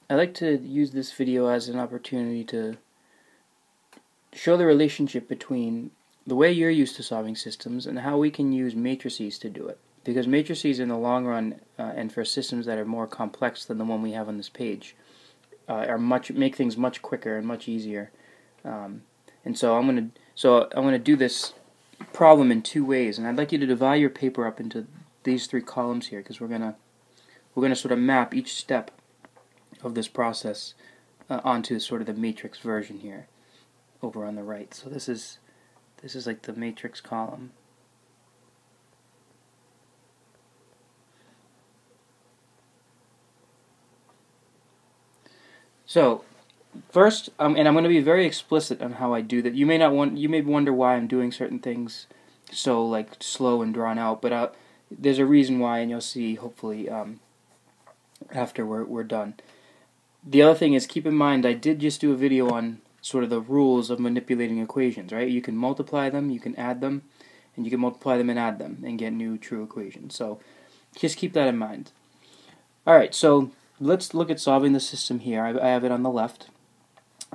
I like to use this video as an opportunity to show the relationship between the way you're used to solving systems and how we can use matrices to do it. Because matrices in the long run, and for systems that are more complex than the one we have on this page, make things much quicker and much easier. And so I'm gonna do this problem in two ways, and I'd like you to divide your paper up into these three columns here, because we're gonna sort of map each step of this process onto sort of the matrix version here over on the right. So this is like the matrix column. So first, and I'm going to be very explicit on how I do that. You may wonder why I'm doing certain things so like slow and drawn out, but there's a reason why, and you'll see hopefully after we're done. The other thing is, keep in mind I did just do a video on sort of the rules of manipulating equations, right? You can multiply them, you can add them, and you can multiply them and add them and get new true equations. So just keep that in mind. Alright, so let's look at solving the system here. I have it on the left.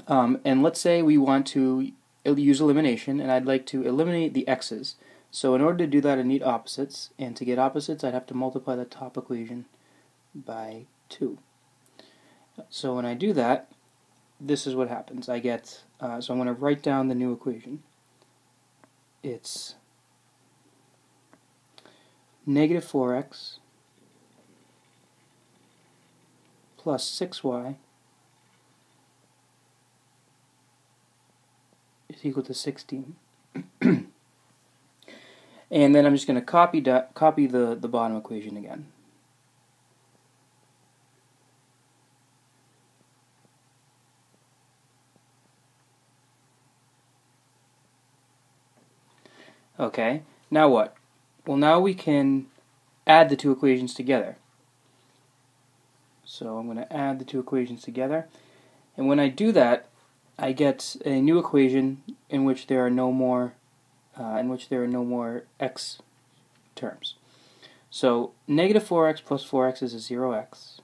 And let's say we want to use elimination, and I'd like to eliminate the x's. So in order to do that, I need opposites, and to get opposites I'd have to multiply the top equation by 2. So when I do that, this is what happens. I get, so I'm going to write down the new equation. It's negative 4x plus 6y is equal to 16. And then I'm just going to copy the bottom equation again. Okay, now what? Well, now we can add the two equations together. So I'm going to add the two equations together, and when I do that, I get a new equation in which there are no more x terms. So negative 4x plus 4x is a 0x.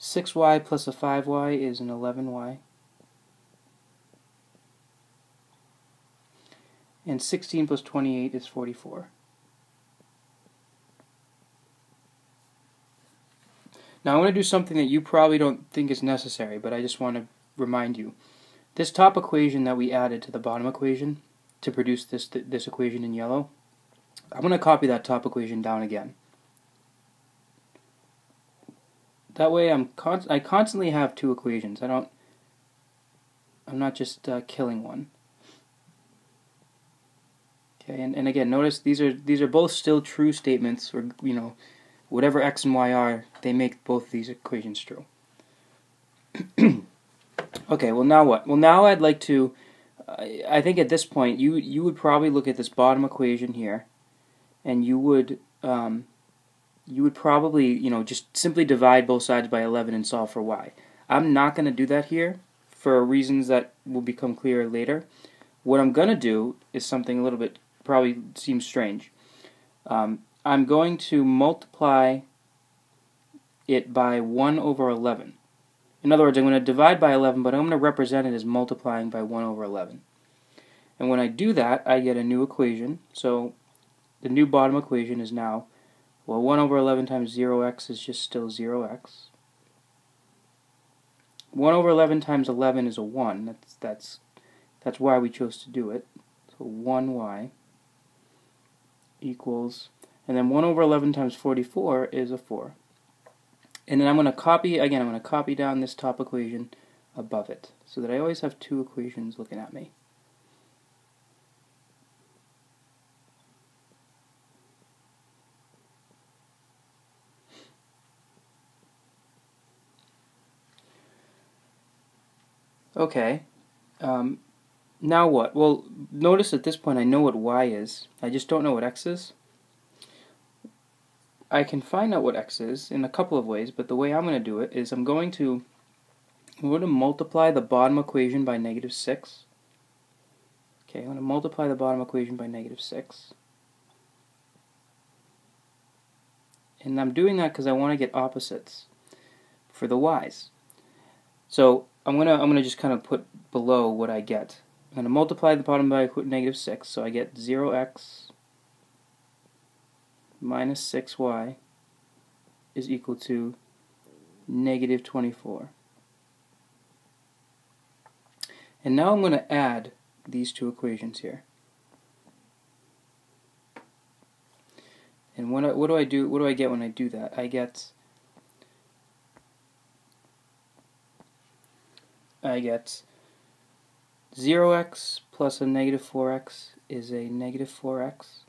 6y plus a 5y is an 11y. And 16 plus 28 is 44. Now I want to do something that you probably don't think is necessary, but I just want to remind you. This top equation that we added to the bottom equation to produce this equation in yellow, I'm going to copy that top equation down again. That way I constantly have two equations. I'm not just killing one. Okay, and again, notice these are both still true statements, or whatever x and y are, they make both these equations true. Okay, well now what? Well, now I'd like to, I think at this point you would probably look at this bottom equation here, and you would probably just simply divide both sides by 11 and solve for y. I'm not going to do that here for reasons that will become clearer later. What I'm going to do is something a little bit probably seems strange. I'm going to multiply it by 1 over 11. In other words, I'm going to divide by 11, but I'm going to represent it as multiplying by 1 over 11. And when I do that, I get a new equation. So the new bottom equation is now, well, 1 over 11 times 0x is just still 0x. 1 over 11 times 11 is a 1. That's why we chose to do it. So 1y equals, and then 1 over 11 times 44 is a 4. And then I'm going to copy down this top equation above it, so that I always have two equations looking at me. Okay, now what? Well, notice at this point I know what y is, I just don't know what x is. I can find out what x is in a couple of ways, but the way I'm going to do it is I'm going to multiply the bottom equation by negative 6. Okay, I'm going to multiply the bottom equation by negative 6. And I'm doing that because I want to get opposites for the y's. So I'm gonna just kind of put below what I get. I'm going to multiply the bottom by negative 6, so I get 0x minus 6y is equal to negative 24. And now I'm going to add these two equations here. And what do I do? What do I get when I do that? I get 0x plus a negative 4x is a negative 4x.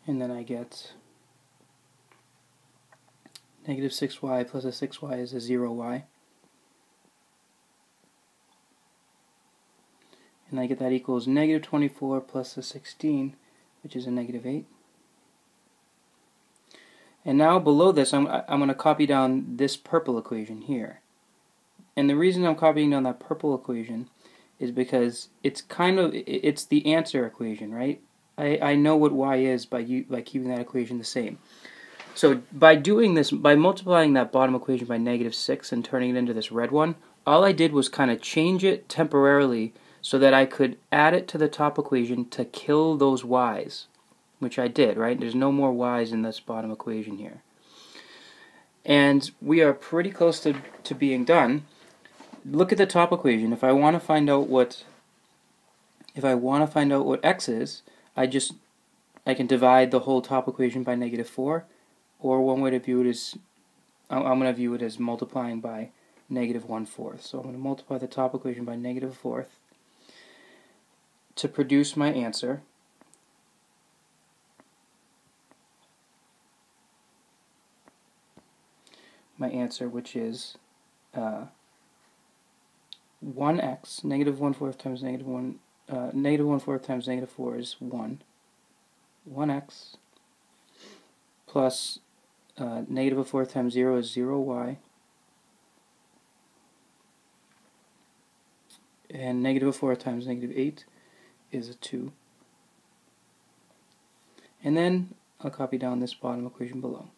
And then I get negative 6y plus a 6y is a 0y. And I get that equals negative 24 plus a 16, which is a negative 8. And now below this, I'm going to copy down this purple equation here. And the reason I'm copying down that purple equation is because it's the answer equation, right? I know what y is by keeping that equation the same. So by doing this, by multiplying that bottom equation by negative 6 and turning it into this red one, all I did was kind of change it temporarily so that I could add it to the top equation to kill those y's, which I did, right? There's no more y's in this bottom equation here. And we are pretty close to being done. Look at the top equation. If I want to find out what x is, I can divide the whole top equation by negative 4, or one way to view it is, I'm going to view it as multiplying by negative 1/4. So I'm going to multiply the top equation by negative 1/4 to produce my answer. Which is 1x, negative 1/4 times negative 1, negative 1/4 times negative 4 is 1. 1x plus negative 1/4 times 0 is 0y. And negative 4 times negative 8 is a 2. And then I'll copy down this bottom equation below.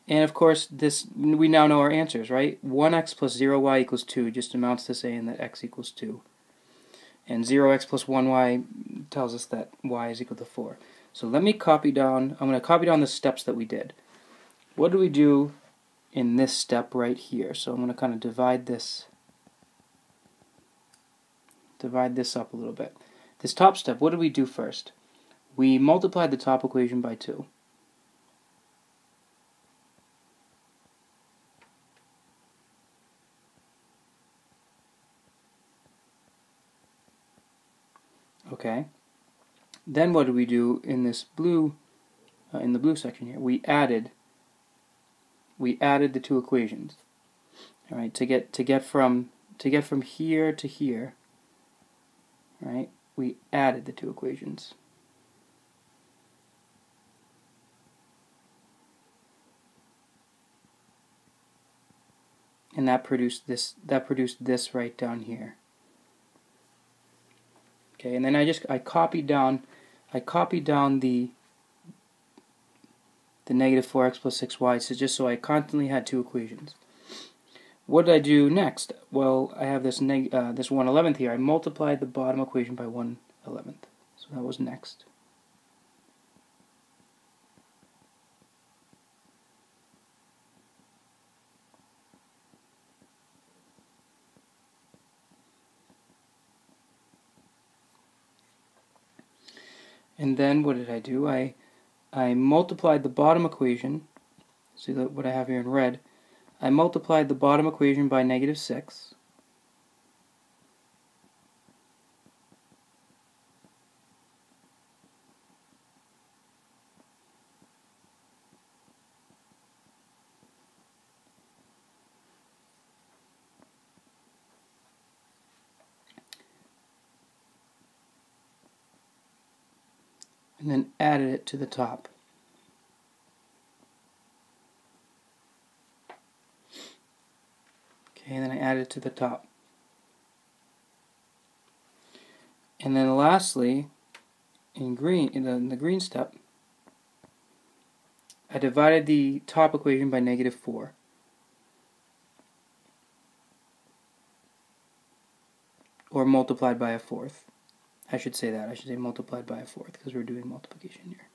And of course, we now know our answers, right? 1x plus 0y equals 2 just amounts to saying that x equals 2. And 0x plus 1y tells us that y is equal to 4. So let me copy down, I'm going to copy down the steps that we did. What do we do in this step right here? So I'm going to kind of divide this up a little bit. This top step, what did we do first? We multiplied the top equation by 2. Okay. Then what did we do in this blue, in the blue section here? We added the two equations. All right, to get from here to here. Right, we added the two equations. And that produced this right down here. Okay, and then I copied down the negative 4x plus 6y, so just so I constantly had two equations. What did I do next? Well, I have this 1/11th here. I multiplied the bottom equation by 1/11th. So that was next. And then what did I do? I multiplied the bottom equation. See what I have here in red. I multiplied the bottom equation by negative 6. and then added it to the top. Okay, and then I added it to the top. And then lastly, in the green step, I divided the top equation by -4. Or multiplied by a fourth. I should say that. I should say multiplied by a fourth because we're doing multiplication here.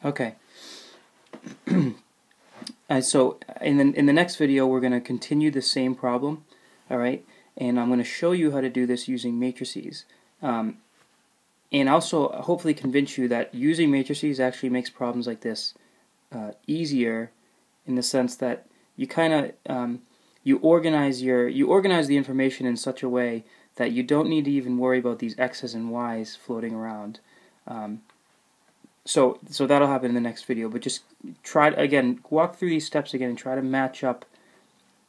Okay. So in the next video, we're going to continue the same problem. All right, and I'm going to show you how to do this using matrices, and also hopefully convince you that using matrices actually makes problems like this easier, in the sense that you kind of you organize the information in such a way that you don't need to even worry about these x's and y's floating around. So that'll happen in the next video, but just try to, again, walk through these steps again and try to match up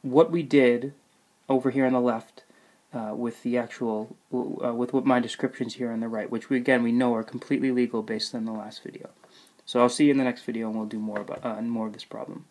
what we did over here on the left with the actual, with what my descriptions here on the right, which we know are completely legal based on the last video. So I'll see you in the next video, and we'll do more of this problem.